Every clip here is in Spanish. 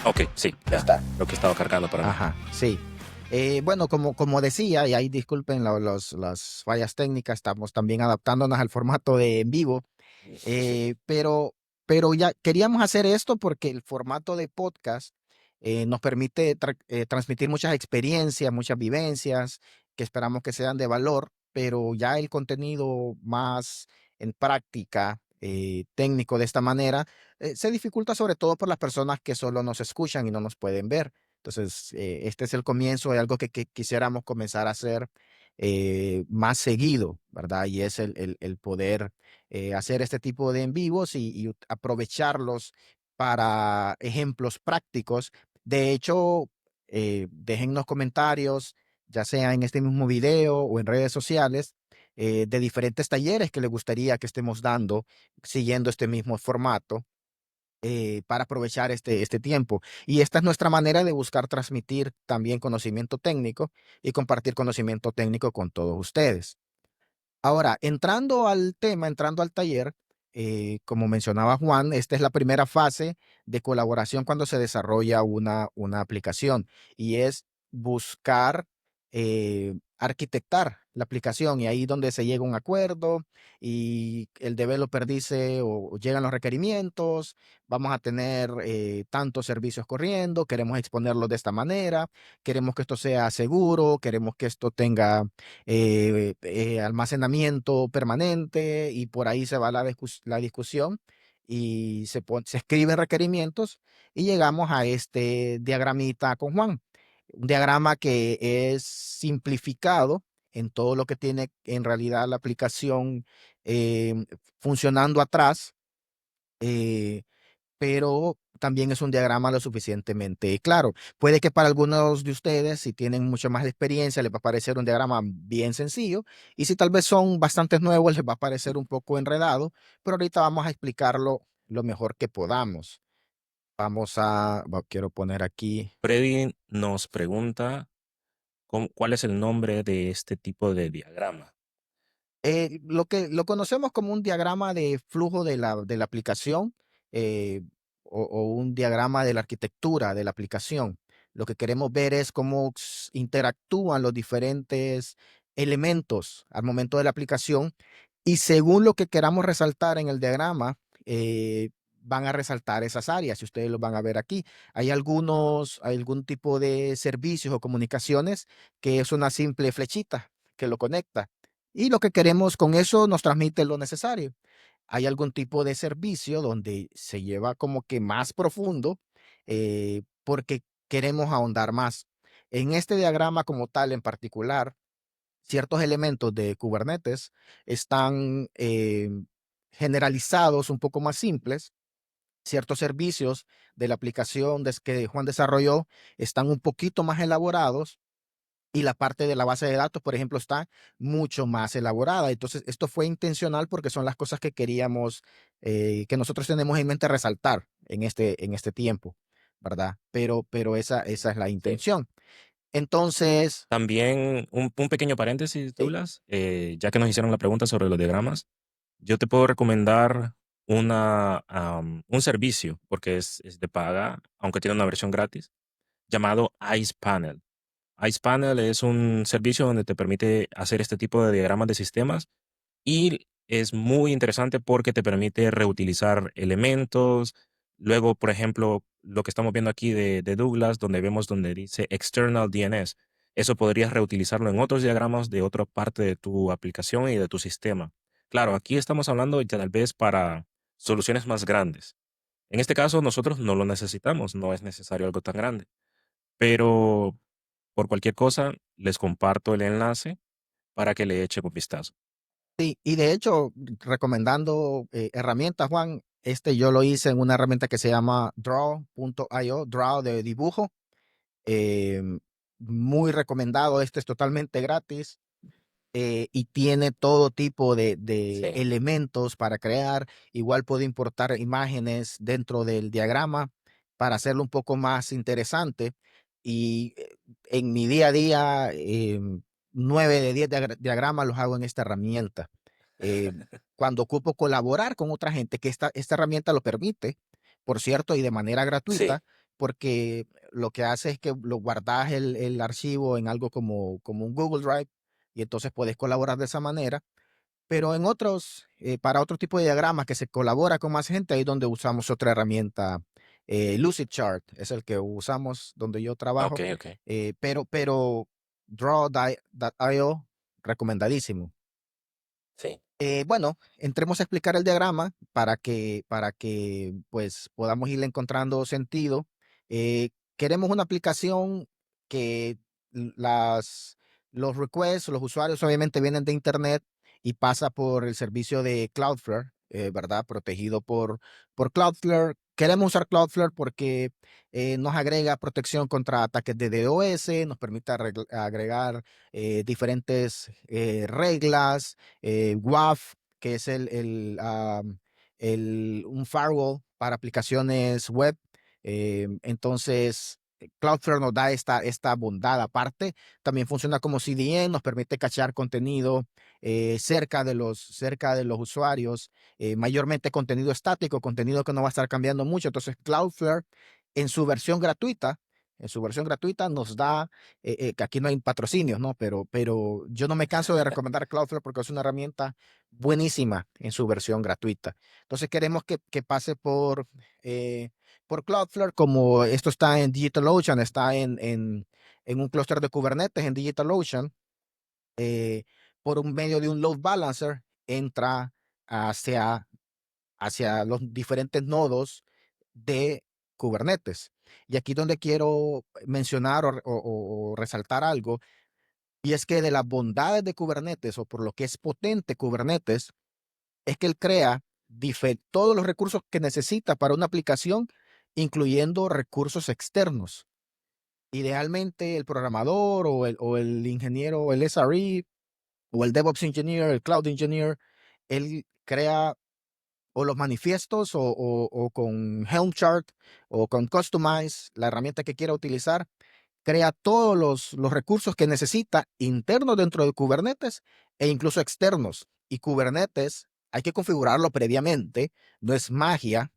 Ok, sí, Ya ya. está. Lo que estaba cargando para mí. Ajá, sí. Bueno, como decía, y ahí disculpen las fallas técnicas, estamos también adaptándonos al formato de en vivo, pero, ya queríamos hacer esto porque el formato de podcast nos permite transmitir muchas experiencias, muchas vivencias que esperamos que sean de valor, pero ya el contenido más en práctica, técnico de esta manera, se dificulta sobre todo por las personas que solo nos escuchan y no nos pueden ver. Entonces, este es el comienzo de algo que quisiéramos comenzar a hacer más seguido, ¿verdad? Y es el poder hacer este tipo de en vivos y aprovecharlos para ejemplos prácticos. De hecho, déjennos comentarios, ya sea en este mismo video o en redes sociales, de diferentes talleres que les gustaría que estemos dando siguiendo este mismo formato, para aprovechar este tiempo. Y esta es nuestra manera de buscar transmitir también conocimiento técnico y compartir conocimiento técnico con todos ustedes. Ahora, entrando al tema, entrando al taller, como mencionaba Juan, esta es la primera fase de colaboración cuando se desarrolla una aplicación y es buscar arquitectar la aplicación y ahí donde se llega a un acuerdo y el developer dice o llegan los requerimientos, vamos a tener tantos servicios corriendo, queremos exponerlo de esta manera, queremos que esto sea seguro, queremos que esto tenga almacenamiento permanente y por ahí se va la discusión y se escriben requerimientos y llegamos a este diagramita con Juan. Un diagrama que es simplificado en todo lo que tiene en realidad la aplicación funcionando atrás. eh, pero también es un diagrama lo suficientemente claro. Puede que para algunos de ustedes, si tienen mucho más de experiencia, les va a parecer un diagrama bien sencillo, y si tal vez son bastantes nuevos, les va a parecer un poco enredado, pero ahorita vamos a explicarlo lo mejor que podamos. Quiero poner aquí. Freddy nos pregunta cuál es el nombre de este tipo de diagrama. Lo que lo conocemos como un diagrama de flujo de la aplicación, eh, o un diagrama de la arquitectura de la aplicación. Lo que queremos ver es cómo interactúan los diferentes elementos al momento de la aplicación y según lo que queramos resaltar en el diagrama, van a resaltar esas áreas y ustedes lo van a ver aquí. Hay algún tipo de servicios o comunicaciones que es una simple flechita que lo conecta y lo que queremos con eso nos transmite lo necesario. Hay algún tipo de servicio donde se lleva como que más profundo, porque queremos ahondar más. En este diagrama como tal en particular, ciertos elementos de Kubernetes están generalizados, un poco más simples. Ciertos servicios de la aplicación que Juan desarrolló están un poquito más elaborados y la parte de la base de datos, por ejemplo, está mucho más elaborada. Entonces, esto fue intencional porque son las cosas que queríamos, que nosotros tenemos en mente resaltar en este tiempo, ¿verdad? Pero esa es la Sí. intención. Entonces, También un pequeño paréntesis, sí, Douglas, ya que nos hicieron la pregunta sobre los diagramas, yo te puedo recomendar un servicio, porque es de paga, aunque tiene una versión gratis, llamado Ice Panel. Ice Panel es un servicio donde te permite hacer este tipo de diagramas de sistemas y es muy interesante porque te permite reutilizar elementos. Luego, por ejemplo, lo que estamos viendo aquí de Douglas, donde vemos donde dice External DNS. Eso podrías reutilizarlo en otros diagramas de otra parte de tu aplicación y de tu sistema. Claro, aquí estamos hablando ya tal vez para soluciones más grandes. En este caso, nosotros no lo necesitamos, no es necesario algo tan grande. Pero por cualquier cosa, les comparto el enlace para que le echen un vistazo. sí, y de hecho, recomendando herramientas, Juan, yo lo hice en una herramienta que se llama draw.io, draw de dibujo. em, Muy recomendado, este es totalmente gratis. Y tiene todo tipo de Sí. elementos para crear. Igual puedo importar imágenes dentro del diagrama para hacerlo un poco más interesante. Y en mi día a día, 9 de 10 diagramas los hago en esta herramienta. Eh, Cuando ocupo colaborar con otra gente, que esta herramienta lo permite, por cierto, y de manera Sí. gratuita, porque lo que hace es que lo guardas el archivo en algo como un Google Drive y entonces puedes colaborar de esa manera. Pero en otros, para otro tipo de diagramas que se colabora con más gente, ahí es donde usamos otra herramienta, Lucidchart es el que usamos donde yo trabajo, Okey, okey. pero Draw.io, recomendadísimo. Sí. Bueno, entremos a explicar el diagrama para que pues podamos ir encontrando sentido. Queremos una aplicación que los requests, los usuarios obviamente vienen de Internet y pasa por el servicio de Cloudflare, ¿verdad? Protegido por Cloudflare. Queremos usar Cloudflare porque nos agrega protección contra ataques de DOS, nos permite agregar diferentes reglas, WAF, que es un firewall para aplicaciones web. Entonces, Cloudflare nos da esta bondad aparte. También funciona como CDN, nos permite cachear contenido cerca de los usuarios, mayormente contenido estático, contenido que no va a estar cambiando mucho. Entonces, Cloudflare en su versión gratuita, nos da, que aquí no hay patrocinios, ¿no? Pero yo no me canso de recomendar Cloudflare porque es una herramienta buenísima en su versión gratuita. Entonces queremos que pase por Cloudflare, como esto está en DigitalOcean, está en un clúster de Kubernetes en DigitalOcean, eh, por un medio de un load balancer, entra hacia, hacia los diferentes nodos de Kubernetes. Y aquí donde quiero mencionar o resaltar algo, y es que de las bondades de Kubernetes o por lo que es potente Kubernetes, es que él crea todos los recursos que necesita para una aplicación, incluyendo recursos externos. Idealmente el programador o el ingeniero, o el SRE, o el DevOps Engineer, el Cloud Engineer, él crea o los manifiestos o con Helm chart o con Customize, la herramienta que quiera utilizar, crea todos los recursos que necesita internos dentro de Kubernetes e incluso externos. Y Kubernetes hay que configurarlo previamente, no es magia,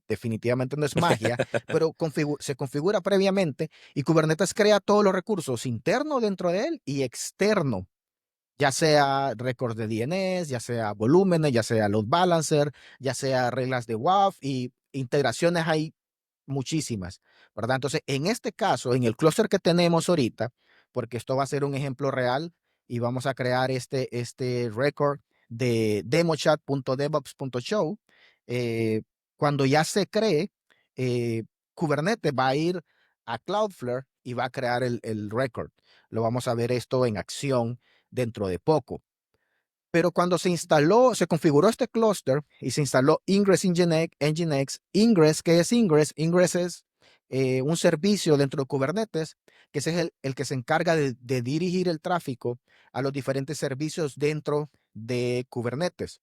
definitivamente no es magia, pero se configura previamente y Kubernetes crea todos los recursos internos dentro de él y externo, ya sea récords de DNS, ya sea volúmenes, ya sea load balancer, ya sea reglas de WAF y integraciones hay muchísimas, ¿verdad? Entonces, en este caso, en el clúster que tenemos ahorita, porque esto va a ser un ejemplo real y vamos a crear este record de demochat.devops.show, eh, cuando ya se cree, eh, Kubernetes va a ir a Cloudflare y va a crear el record. Lo vamos a ver esto en acción dentro de poco. Pero cuando se configuró este clúster y se instaló Ingress Nginx, Ingress, ¿qué es Ingress? Ingress es un servicio dentro de Kubernetes, que ese es el que se encarga de dirigir el tráfico a los diferentes servicios dentro de Kubernetes.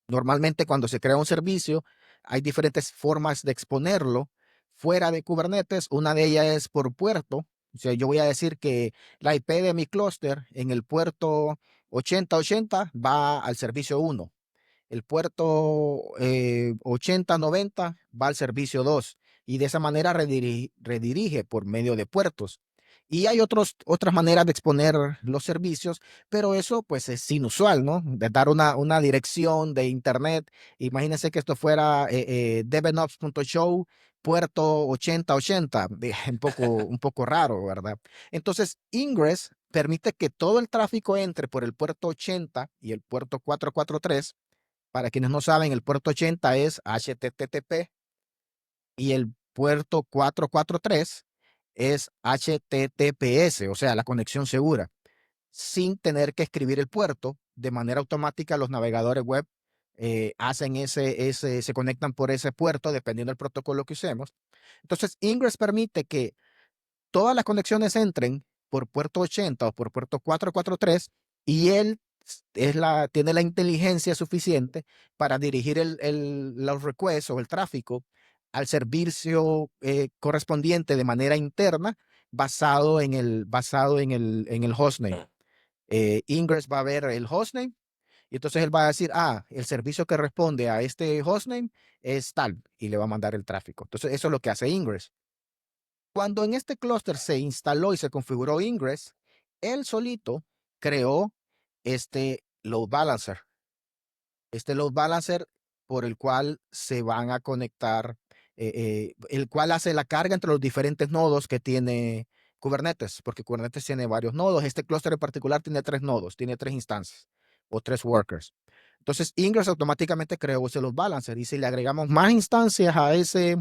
Normalmente cuando se crea un servicio, hay diferentes formas de exponerlo fuera de Kubernetes. Una de ellas es por puerto. O sea, yo voy a decir que la IP de mi clúster en el puerto 8080 va al servicio 1. El puerto 8090 va al servicio 2 y de esa manera redirige por medio de puertos. Y hay otras maneras de exponer los servicios, pero eso pues es inusual, ¿no? De dar una dirección de internet. Imagínense que esto fuera devenops.show, puerto 8080, un poco raro, ¿verdad? Entonces, Ingress permite que todo el tráfico entre por el puerto 80 y el puerto 443. Para quienes no saben, el puerto 80 es HTTP y el puerto 443 es HTTPS, o sea, la conexión segura, sin tener que escribir el puerto. De manera automática, los navegadores web hacen se conectan por ese puerto dependiendo del protocolo que usemos. Entonces, Ingress permite que todas las conexiones entren por puerto 80 o por puerto 443 y él tiene la inteligencia suficiente para dirigir los requests o el tráfico al servicio correspondiente de manera interna basado en el hostname. Mm. Ingress va a ver el hostname y entonces él va a decir, el servicio que responde a este hostname es tal y le va a mandar el tráfico. Entonces eso es lo que hace Ingress. Cuando en este clúster se instaló y se configuró Ingress, él solito creó este load balancer. Este load balancer por el cual se van a conectar, el cual hace la carga entre los diferentes nodos que tiene Kubernetes, porque Kubernetes tiene varios nodos. Este clúster en particular tiene 3 nodos, tiene 3 instancias o 3 workers. Entonces, Ingress automáticamente creó ese load balancer y si le agregamos más instancias a este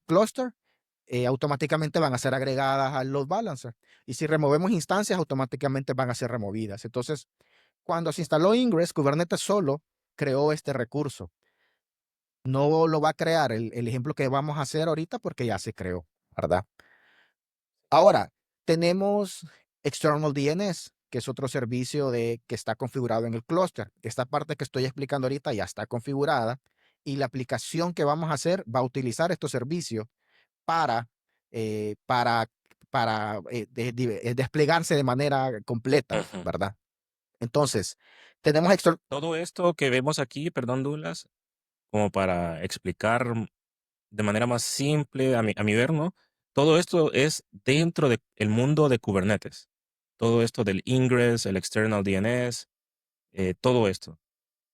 clúster, automáticamente van a ser agregadas al load balancer. Y si removemos instancias, automáticamente van a ser removidas. Entonces, cuando se instaló Ingress, Kubernetes solo creó este recurso. No lo va a crear el ejemplo que vamos a hacer ahorita porque ya se creó, ¿verdad? Ahora, tenemos External DNS, que es otro servicio que está configurado en el clúster. Esta parte que estoy explicando ahorita ya está configurada y la aplicación que vamos a hacer va a utilizar estos servicios para, eh, para, para desplegarse de manera completa, Ujú. ¿verdad? Entonces, tenemos Todo esto que vemos aquí, perdón, Douglas, como para explicar de manera más simple a mi ver, ¿no? Todo esto es dentro del mundo de Kubernetes. Todo esto del ingress, el external DNS, todo esto.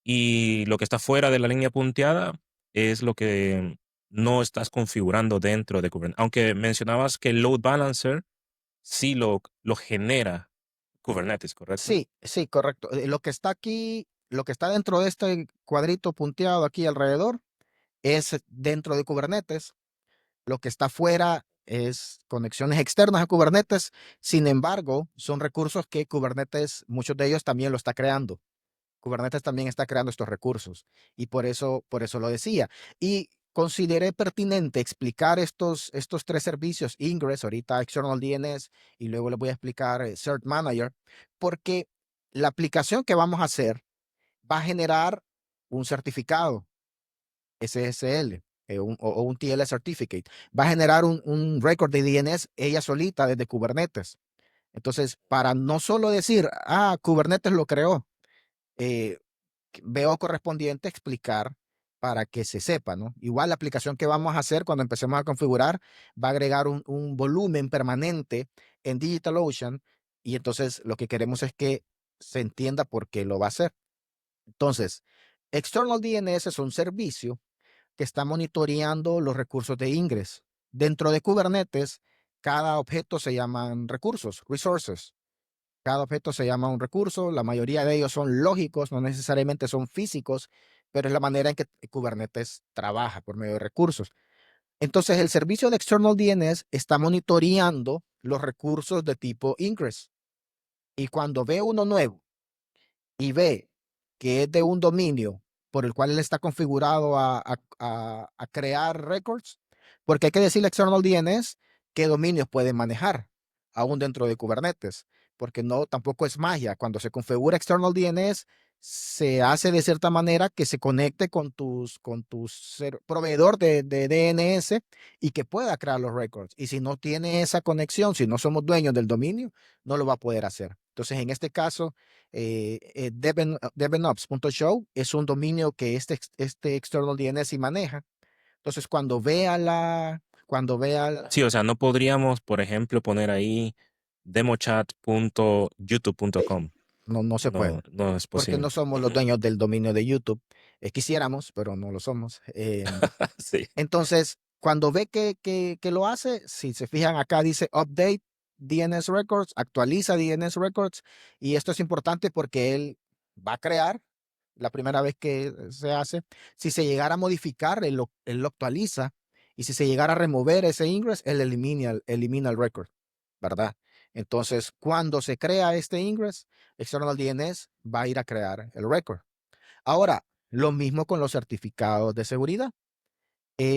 Y lo que está fuera de la línea punteada es lo que no estás configurando dentro de Kubernetes. Aunque mencionabas que el load balancer sí lo genera Kubernetes, ¿correcto? Sí, sí, correcto. Lo que está aquí, lo que está dentro de este cuadrito punteado aquí alrededor es dentro de Kubernetes. Lo que está fuera es conexiones externas a Kubernetes. Sin embargo, son recursos que Kubernetes, muchos de ellos también lo está creando. Kubernetes también está creando estos recursos y por eso lo decía. Y consideré pertinente explicar estos 3 servicios, Ingress, ahorita External DNS, y luego les voy a explicar Cert Manager, porque la aplicación que vamos a hacer va a generar un certificado SSL o un TL Certificate. Va a generar un record de DNS ella solita desde Kubernetes. Entonces, para no solo decir, Kubernetes lo creó, eh, veo correspondiente explicar para que se sepa, ¿no? Igual la aplicación que vamos a hacer cuando empecemos a configurar va a agregar un volumen permanente en DigitalOcean y entonces lo que queremos es que se entienda por qué lo va a hacer. Entonces, External DNS es un servicio que está monitoreando los recursos de Ingress. Dentro de Kubernetes, cada objeto se llaman recursos, resources. Cada objeto se llama un recurso, la mayoría de ellos son lógicos, no necesariamente son físicos, pero es la manera en que Kubernetes trabaja por medio de recursos. Entonces, el servicio de External DNS está monitoreando los recursos de tipo Ingress. Y cuando ve uno nuevo y ve que es de un dominio por el cual él está configurado a crear records, porque hay que decirle a External DNS qué dominios puede manejar, aún dentro de Kubernetes, porque no, tampoco es magia. Cuando se configura External DNS, se hace de cierta manera que se conecte con tu proveedor de DNS y que pueda crear los records. Y si no tiene esa conexión, si no somos dueños del dominio, no lo va a poder hacer. Entonces, en este caso, devenops.show es un dominio que este external DNS maneja. Entonces, Sí, o sea, no podríamos, por ejemplo, poner ahí demochat.youtube.com. no se No, puede, no es porque no posible. somos los Ujú. dueños del dominio de YouTube. Quisiéramos, pero no lo somos. Sí. Entonces, cuando ve que lo hace, si se fijan acá dice update DNS records, actualiza DNS records, y esto es importante porque él va a crear la primera vez que se hace. Si se llegara a modificar, él lo actualiza. Y si se llegara a remover ese ingress, él elimina el record, ¿verdad? Entonces, cuando se crea este ingress, External DNS va a ir a crear el record. Ahora, lo mismo con los certificados de seguridad.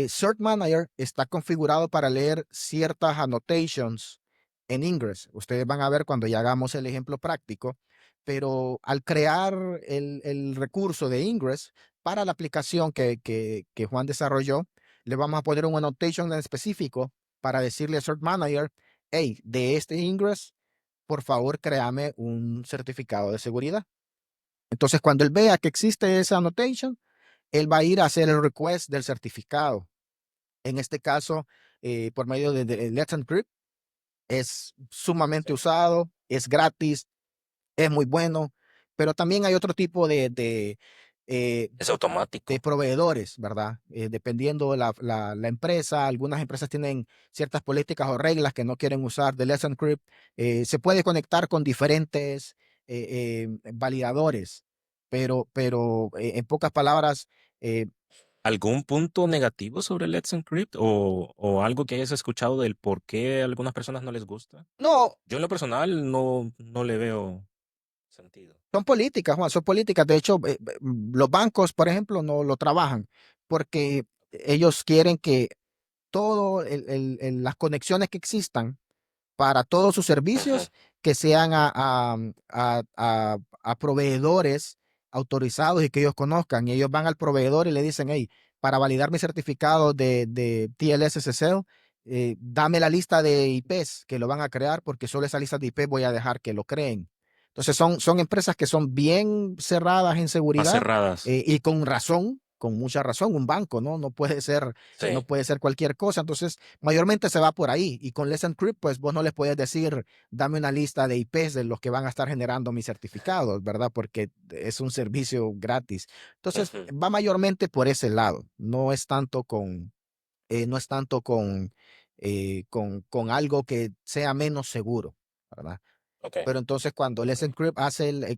Cert Manager está configurado para leer ciertas annotations en Ingress. Ustedes van a ver cuando ya hagamos el ejemplo práctico, pero al crear el recurso de Ingress para la aplicación que Juan desarrolló, le vamos a poner un annotation en específico para decirle a Cert Manager, hey, de este Ingress, por favor, créame un certificado de seguridad. Entonces, cuando él vea que existe esa annotation, él va a ir a hacer el request del certificado En este caso, por medio de Let's Encrypt, es sumamente Sí. usado, es gratis, es muy bueno, pero también hay otro tipo eh, Es de automático. proveedores, ¿verdad? Dependiendo la empresa, algunas empresas tienen ciertas políticas o reglas que no quieren usar de Let's Encrypt. Se puede conectar con diferentes validadores, pero en pocas palabras, eh, ¿Algún punto negativo sobre Let's Encrypt o algo que hayas escuchado del por qué a algunas personas no les gusta? no, Yo en lo personal no le veo sentido. son políticas, Juan, son políticas. De hecho, los bancos, por ejemplo, no lo trabajan porque ellos quieren que todo las conexiones que existan para todos sus Ujú. servicios que sean a proveedores autorizados y que ellos conozcan. Y ellos van al proveedor y le dicen, hey, para validar mi certificado de TLS-SSL, dame la lista de IPs que lo van a crear porque solo esa lista de IP voy a dejar que lo creen. Entonces son empresas que son bien cerradas en Más seguridad cerradas. y con razón, con mucha razón, un banco, ¿no? No Sí. puede ser cualquier cosa. Entonces, mayormente se va por ahí. Y con Let's Encrypt, pues vos no les puedes decir, dame una lista de IPs de los que van a estar generando mis certificados, ¿verdad? Porque es un servicio gratis. Entonces, Ujú. va mayormente por ese lado. No es tanto con algo que sea menos seguro, ¿verdad? Ok. Pero entonces cuando Let's Encrypt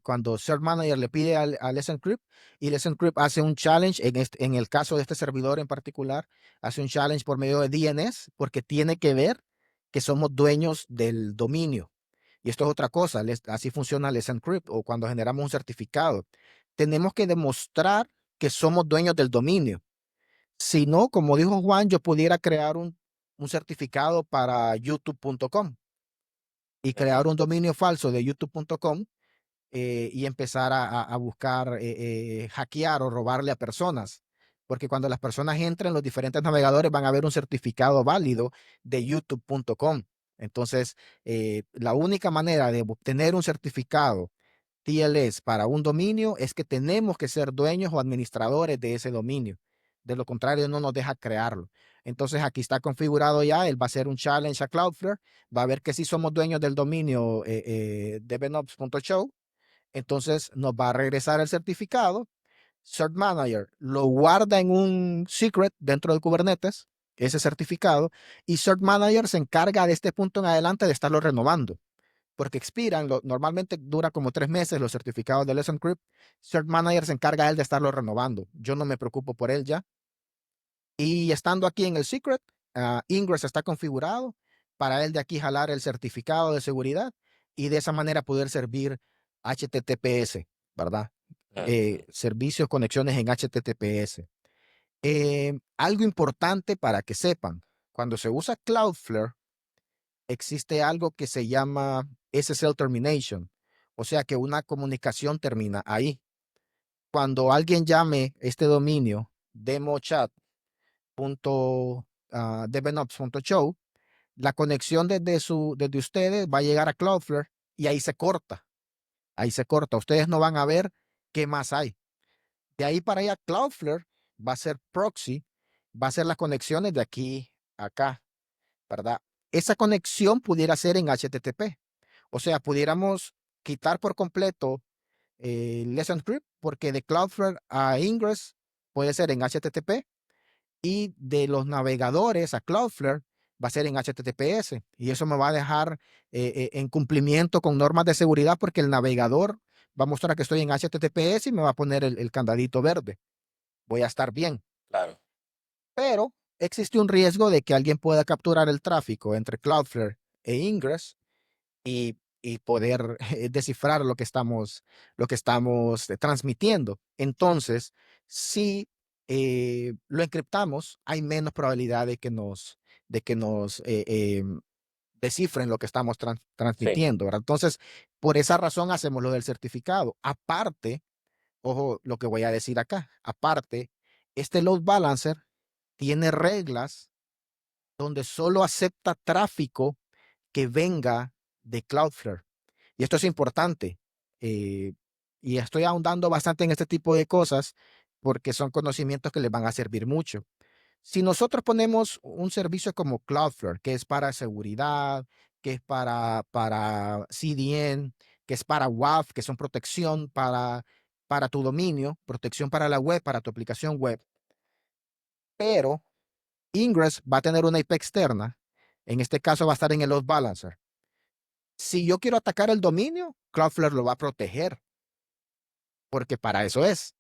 cuando Cert Manager le pide a Let's Encrypt y Let's Encrypt hace un challenge, en el caso de este servidor en particular, hace un challenge por medio de DNS porque tiene que ver que somos dueños del dominio. Y esto es otra cosa, así funciona Let's Encrypt o cuando generamos un certificado. Tenemos que demostrar que somos dueños del dominio. Si no, como dijo Juan, yo pudiera crear un certificado para youtube.com y crear Ujú. un dominio falso de youtube.com y empezar a buscar hackear o robarle a personas. Porque cuando las personas entren, los diferentes navegadores van a ver un certificado válido de youtube.com. Entonces, la única manera de obtener un certificado TLS para un dominio es que tenemos que ser dueños o administradores de ese dominio. De lo contrario, no nos deja crearlo. Entonces, aquí está configurado ya. Él va a hacer un challenge a Cloudflare. Va a ver que si somos dueños del dominio devenops.show, entonces nos va a regresar el certificado. Cert Manager lo guarda en un secret dentro del Kubernetes, ese certificado, y Cert Manager se encarga de este punto en adelante de estarlo renovando, porque expiran, normalmente dura como 3 meses los certificados de Let's Encrypt. Cert Manager se encarga él de estarlo renovando. Yo no me preocupo por él ya. Y estando aquí en el secret, Ingress está configurado para él de aquí jalar el certificado de seguridad y de esa manera poder servir HTTPS, ¿verdad? Ujú. Servicios, conexiones en HTTPS. Algo importante para que sepan, cuando se usa Cloudflare, existe algo que se llama SSL termination, o sea que una comunicación termina ahí. Cuando alguien llame este dominio demochat.devenops.show, la conexión desde ustedes va a llegar a Cloudflare y ahí se corta. Ahí se corta. Ustedes no van a ver qué más hay. De ahí para allá, Cloudflare va a ser proxy, va a ser las conexiones de aquí a acá, ¿verdad? Esa conexión pudiera ser en HTTP. O sea, pudiéramos quitar por completo Let's Encrypt porque de Cloudflare a Ingress puede ser en HTTP y de los navegadores a Cloudflare va a ser en HTTPS y eso me va a dejar en cumplimiento con normas de seguridad porque el navegador va a mostrar que estoy en HTTPS y me va a poner el candadito verde. Voy a estar bien, Claro. pero existe un riesgo de que alguien pueda capturar el tráfico entre Cloudflare e Ingress y poder descifrar lo que estamos transmitiendo. Entonces, si lo encriptamos, hay menos probabilidad de que nos descifren lo que estamos Sí. transmitiendo, ¿verdad? Entonces, por esa razón hacemos lo del certificado. Aparte, ojo lo que voy a decir acá, aparte, este load balancer tiene reglas donde solo acepta tráfico que venga de Cloudflare. Y esto es importante. eh, y estoy ahondando bastante en este tipo de cosas porque son conocimientos que les van a servir mucho. Si nosotros ponemos un servicio como Cloudflare, que es para seguridad, que es para CDN, que es para WAF, que son protección para tu dominio, protección para la web, para tu aplicación web, pero Ingress va a tener una IP externa. En este caso va a estar en el load balancer. Si yo quiero atacar el dominio, Cloudflare lo va a proteger, porque para eso es.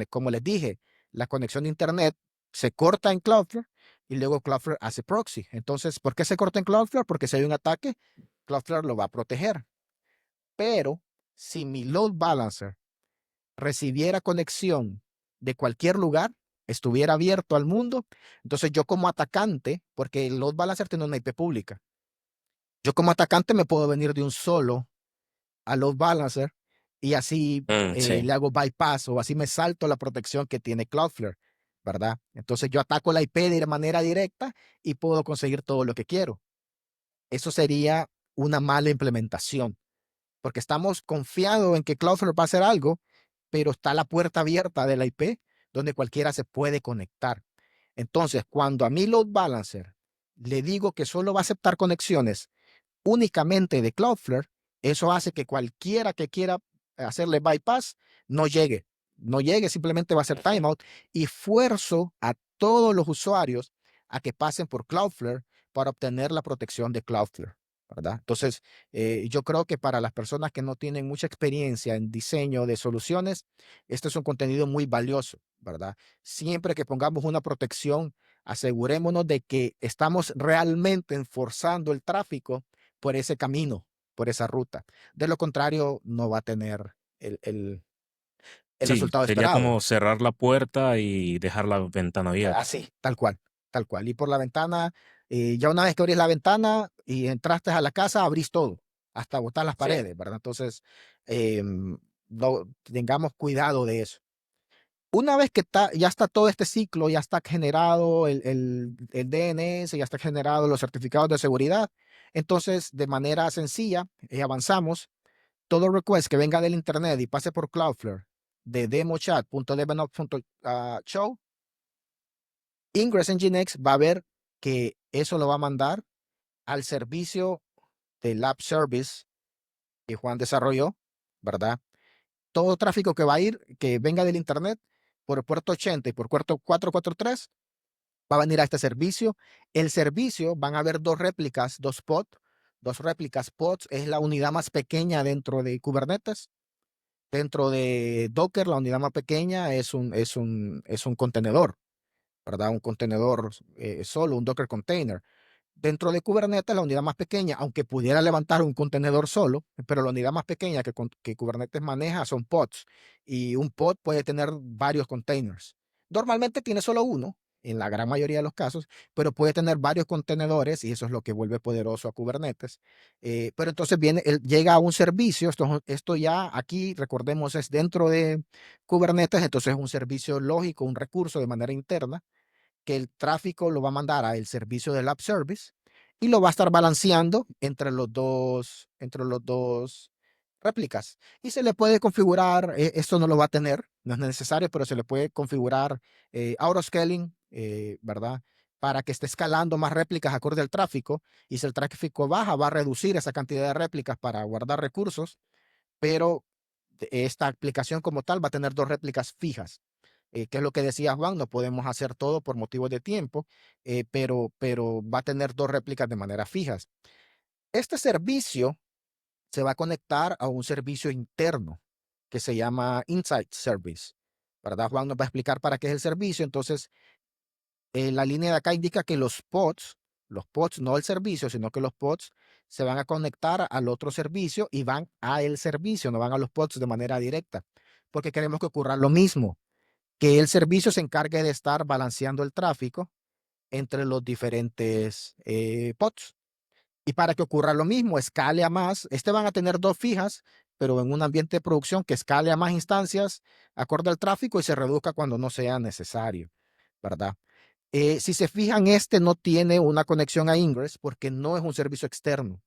Como les dije, la conexión de Internet se corta en Cloudflare y luego Cloudflare hace proxy. Entonces, ¿por qué se corta en Cloudflare? Porque si hay un ataque, Cloudflare lo va a proteger. Pero si mi load balancer recibiera conexión de cualquier lugar, estuviera abierto al mundo, entonces yo como atacante, porque el load balancer tiene una IP pública, yo como atacante me puedo venir de un solo a load balancer y así Sí. le hago bypass o así me salto la protección que tiene Cloudflare, ¿verdad? Entonces yo ataco la IP de manera directa y puedo conseguir todo lo que quiero. Eso sería una mala implementación, porque estamos confiados en que Cloudflare va a hacer algo, pero está la puerta abierta de la IP donde cualquiera se puede conectar. Entonces, cuando a mi load balancer le digo que solo va a aceptar conexiones únicamente de Cloudflare, eso hace que cualquiera que quiera hacerle bypass no llegue. No llegue, simplemente va a ser timeout y fuerzo a todos los usuarios a que pasen por Cloudflare para obtener la protección de Cloudflare, ¿verdad? Entonces, yo creo que para las personas que no tienen mucha experiencia en diseño de soluciones, este es un contenido muy valioso, ¿verdad? Siempre que pongamos una protección, asegurémonos de que estamos realmente enforzando el tráfico por ese camino, por esa ruta. De lo contrario, no va a tener el Sí, resultado sería esperado. como cerrar la puerta y dejar la ventana abierta. Así, tal cual, tal cual. Y por la ventana, ya una vez que abrís la ventana y entraste a la casa, abrís todo, hasta botar las Sí. paredes, ¿verdad? Entonces, no, tengamos cuidado de eso. Una vez que ya está todo este ciclo, ya está generado el DNS, ya está generado los certificados de seguridad, entonces de manera sencilla avanzamos. Todo request que venga del internet y pase por Cloudflare de demochat.develop.show, Ingress Nginx va a ver que eso lo va a mandar al servicio del App Service que Juan desarrolló, ¿verdad? Todo tráfico que va a ir, que venga del internet por el puerto 80 y por puerto 443, va a venir a este servicio. El servicio van a haber dos réplicas, dos réplicas pods, es la unidad más pequeña dentro de Kubernetes. Dentro de Docker, la unidad más pequeña es un contenedor, ¿verdad? Un contenedor solo, un Docker container. Dentro de Kubernetes, la unidad más pequeña, aunque pudiera levantar un contenedor solo, pero la unidad más pequeña que Kubernetes maneja son pods. Y un pod puede tener varios containers. Normalmente tiene solo uno, en la gran mayoría de los casos, pero puede tener varios contenedores y eso es lo que vuelve poderoso a Kubernetes. Pero entonces llega a un servicio, esto ya aquí, recordemos, es dentro de Kubernetes, entonces es un servicio lógico, un recurso de manera interna que el tráfico lo va a mandar al servicio del App Service y lo va a estar balanceando entre los dos réplicas. Y se le puede configurar, esto no lo va a tener, no es necesario, pero se le puede configurar autoscaling, ¿verdad? Para que esté escalando más réplicas acorde al tráfico. Y si el tráfico baja, va a reducir esa cantidad de réplicas para guardar recursos, pero esta aplicación como tal va a tener dos réplicas fijas. Que es lo que decía Juan, no podemos hacer todo por motivos de tiempo, pero va a tener dos réplicas de manera fijas. Este servicio se va a conectar a un servicio interno que se llama Insight Service, ¿verdad? Juan nos va a explicar para qué es el servicio. Entonces, la línea de acá indica que los pods, no el servicio, sino que los pods se van a conectar al otro servicio y van a el servicio, no van a los pods de manera directa, porque queremos que ocurra lo mismo, que el servicio se encargue de estar balanceando el tráfico entre los diferentes pods. Y para que ocurra lo mismo, escale a más, van a tener dos fijas, pero en un ambiente de producción que escale a más instancias acorde al tráfico y se reduzca cuando no sea necesario, ¿verdad? Si se fijan, este no tiene una conexión a Ingress porque no es un servicio externo.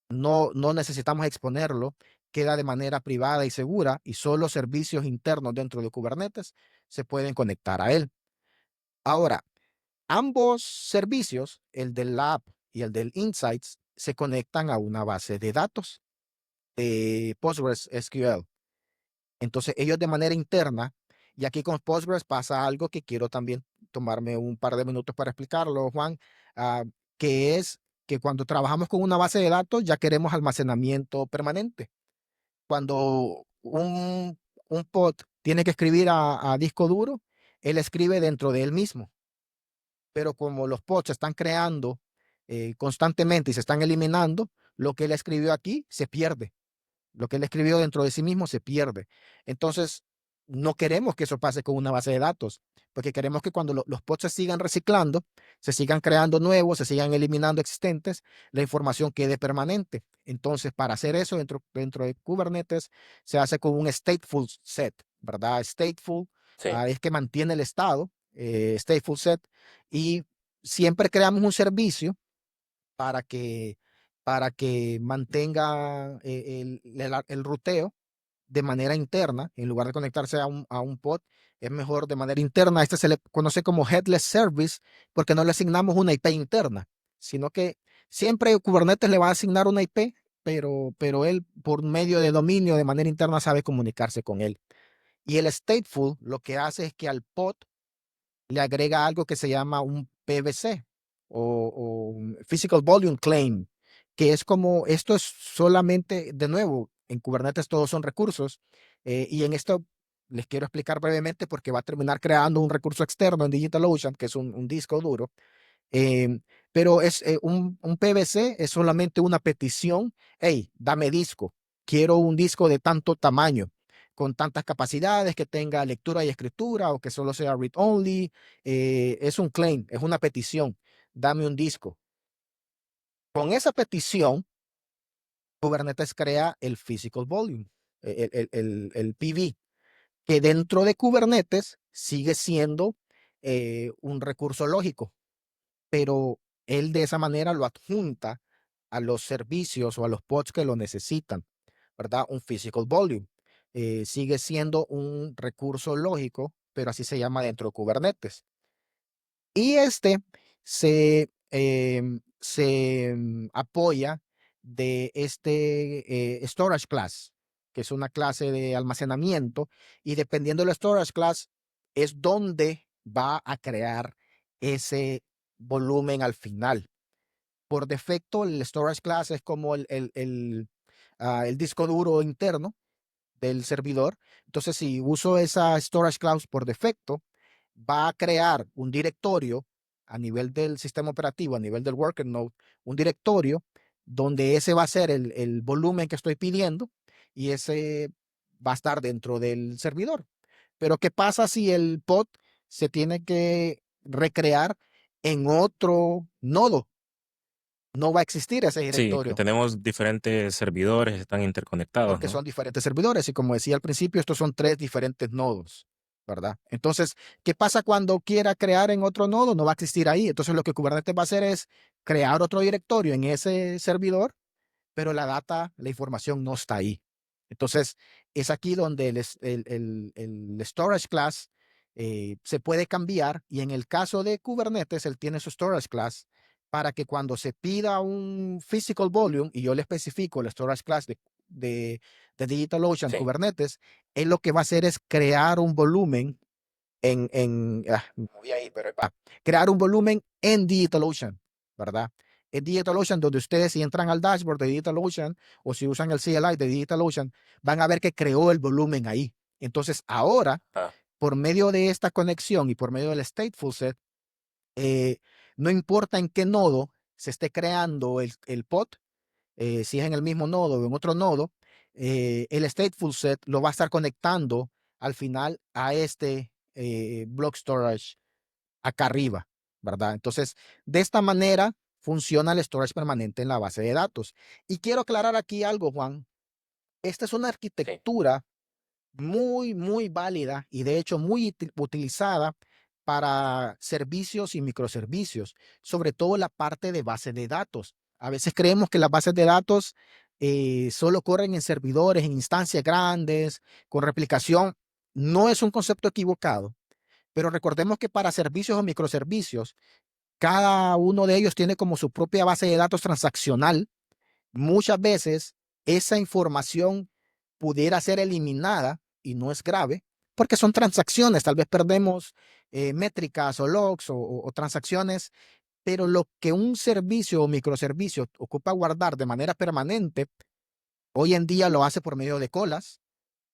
No necesitamos exponerlo, queda de manera privada y segura y solo servicios internos dentro de Kubernetes se pueden conectar a él. Ahora, Ambos servicios, el del Lab y el del Insights, se conectan a una base de datos de PostgreSQL. Entonces ellos de manera interna, y aquí con Postgres pasa algo que quiero también tomarme un par de minutos para explicarlo, Juan, ah, que es que cuando trabajamos con una base de datos ya queremos almacenamiento permanente. Cuando un pod tiene que escribir a disco duro, él escribe dentro de él mismo, pero como los pods se están creando constantemente y se están eliminando, lo que él escribió aquí se pierde. Lo que él escribió dentro de sí mismo se pierde. Entonces, no queremos que eso pase con una base de datos, porque queremos que cuando los pods se sigan reciclando, se sigan creando nuevos, se sigan eliminando existentes, la información quede permanente. Entonces, para hacer eso dentro de Kubernetes, se hace con un stateful set, ¿verdad? Stateful Sí. es que mantiene el estado, stateful set, y siempre creamos un servicio para que, para que mantenga el ruteo de manera interna, en lugar de conectarse a un pod, es mejor de manera interna. Este se le conoce como Headless Service porque no le asignamos una IP interna, sino que siempre Kubernetes le va a asignar una IP, pero él por medio de dominio de manera interna sabe comunicarse con él. Y el stateful lo que hace es que al pod le agrega algo que se llama un PVC o un Physical Volume Claim, que es como, esto es solamente, de nuevo, en Kubernetes todos son recursos, y en esto les quiero explicar brevemente porque va a terminar creando un recurso externo en DigitalOcean, que es un disco duro, eh, pero es un PVC es solamente una petición. Hey, dame disco. Quiero un disco de tanto tamaño, con tantas capacidades, que tenga lectura y escritura o que solo sea read only. Es un claim, es una petición. Dame un disco. Con esa petición, Kubernetes crea el physical volume, el PV, que dentro de Kubernetes sigue siendo un recurso lógico, pero él de esa manera lo adjunta a los servicios o a los pods que lo necesitan, ¿verdad? Un physical volume. Sigue siendo un recurso lógico, pero así se llama dentro de Kubernetes. Y este se apoya de este storage class, que es una clase de almacenamiento, y dependiendo del storage class es donde va a crear ese volumen al final. Por defecto, el storage class es como el disco duro interno del servidor. Entonces, si uso esa storage class por defecto, va a crear un directorio a nivel del sistema operativo, a nivel del worker node, un directorio donde ese va a ser el volumen que estoy pidiendo y ese va a estar dentro del servidor. Pero ¿qué pasa si el pod se tiene que recrear en otro nodo? No va a existir ese Sí, que directorio tenemos diferentes servidores, están interconectados, porque ¿no? son diferentes servidores y como decía al principio, estos son tres diferentes nodos, ¿verdad? Entonces, ¿qué pasa cuando quiera crear en otro nodo? No va a existir ahí. Entonces, lo que Kubernetes va a hacer es crear otro directorio en ese servidor, pero la data, la información no está ahí. Entonces, es aquí donde el storage class se puede cambiar y en el caso de Kubernetes, él tiene su storage class para que cuando se pida un physical volume y yo le especifico el storage class de, de DigitalOcean Sí. Kubernetes, él lo que va a hacer es crear un volumen me moví ahí, pero crear un volumen en DigitalOcean, ¿verdad? En DigitalOcean, donde ustedes si entran al dashboard de DigitalOcean o si usan el CLI de DigitalOcean, van a ver que creó el volumen ahí. Entonces, ahora, Ah, por medio de esta conexión y por medio del stateful set, eh, no importa en qué nodo se esté creando el pod, si es en el mismo nodo o en otro nodo, el stateful set lo va a estar conectando al final a este block storage acá arriba, ¿verdad? Entonces, de esta manera funciona el storage permanente en la base de datos. Y quiero aclarar aquí algo, Juan. Esta es una sí. arquitectura muy, muy válida y de hecho muy utilizada para servicios y microservicios, sobre todo la parte de base de datos. A veces creemos que las bases de datos solo corren en servidores, en instancias grandes, con replicación. No es un concepto equivocado, Pero recordemos que para servicios o microservicios, cada uno de ellos tiene como su propia base de datos transaccional. Muchas veces esa información pudiera ser eliminada y no es grave porque son transacciones. Tal vez perdemos métricas o logs o transacciones, pero lo que un servicio o microservicio ocupa guardar de manera permanente, hoy en día lo hace por medio de colas.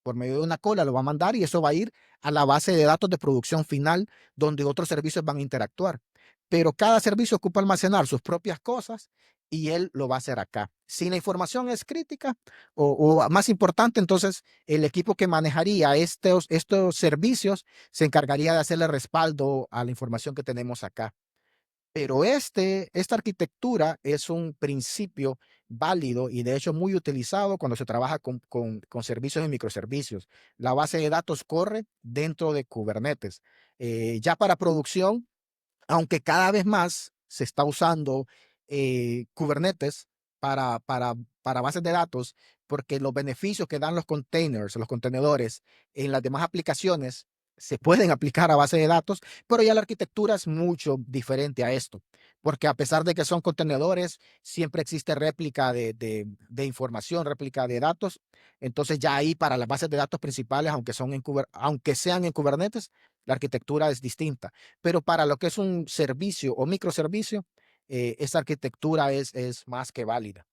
Por medio de una cola lo va a mandar y eso va a ir a la base de datos de producción final donde otros servicios van a interactuar. Pero cada servicio ocupa almacenar sus propias cosas y él lo va a hacer acá. Si la información es crítica o más importante, entonces el equipo que manejaría estos servicios se encargaría de hacerle respaldo a la información que tenemos acá. Pero esta arquitectura es un principio válido y de hecho muy utilizado cuando se trabaja con servicios y microservicios. La base de datos corre dentro de Kubernetes. Ya para producción, aunque cada vez más se está usando Kubernetes para bases de datos, porque los beneficios que dan los containers, los contenedores en las demás aplicaciones se pueden aplicar a base de datos, pero ya la arquitectura es mucho diferente a esto, porque a pesar de que son contenedores, siempre existe réplica de información, réplica de datos. Entonces ya ahí para las bases de datos principales, aunque sean en Kubernetes, la arquitectura es distinta. Pero para lo que es un servicio o microservicio, esa arquitectura es más que válida.